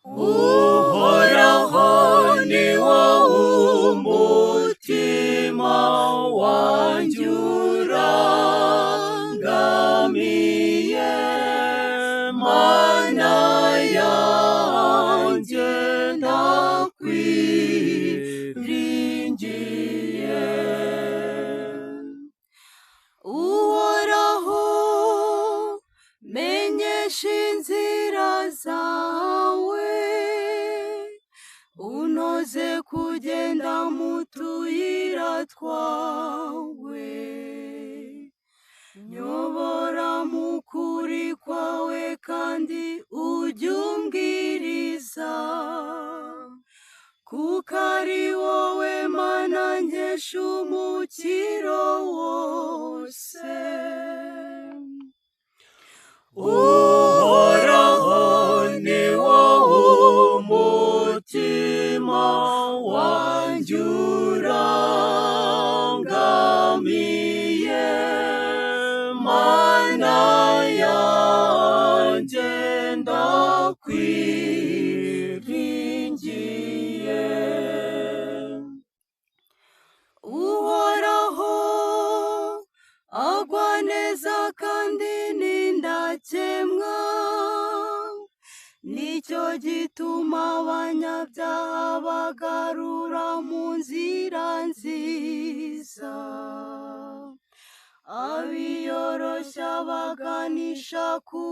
uhoraho ni wowe umutima wanjye urangamiye, mana yanjye ndakwiringiye. Uhoraho, menyesha inzira zawe, unoze kugenda mu tuyira twawe, nyobora mu kuri kwawe kandi ujye umbwiriza, kuko ari wowe mana nkesha umukiro wose. Uhoraho ni wowe umutima wanjye urangamiye, mana yanjye ndakwiringiye. Uhoraho agwa neza kandi n'indakemwa, nicyo gituma abanyabyaha bagarura mu nzira nziza, abiyoroshya baganisha ku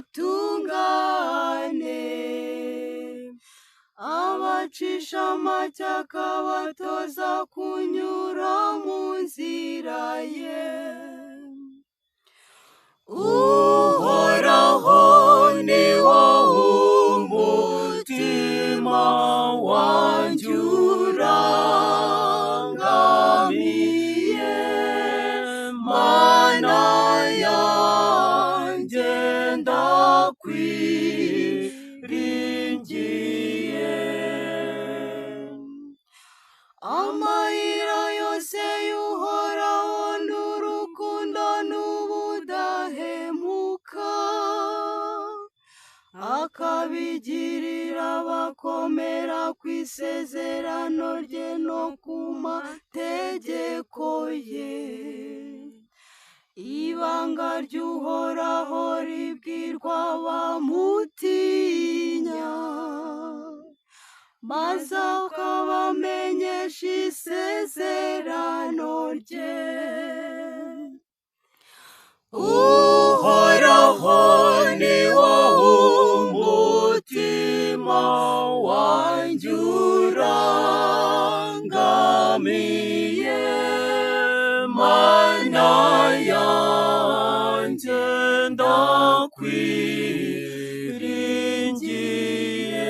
butungane, abacisha make akabatoza kunyura mu nzira ye. Uhoraho ni wowe umutima wanjye urangamiye, mana yanjye ndakwiringiye. Amayira yose y'Uhoraho n'urukundo n'ubudahemuka, akabigirira abakomera ku isezerano rye no ku mategeko ye. Ibanga ry'Uhoraho ribwirwa abamutinya, maze akabamenyesha isezerano rye. Uhoraho ni wowe umutima wanjye urangamiye, mana yanjye ndakwiringiye.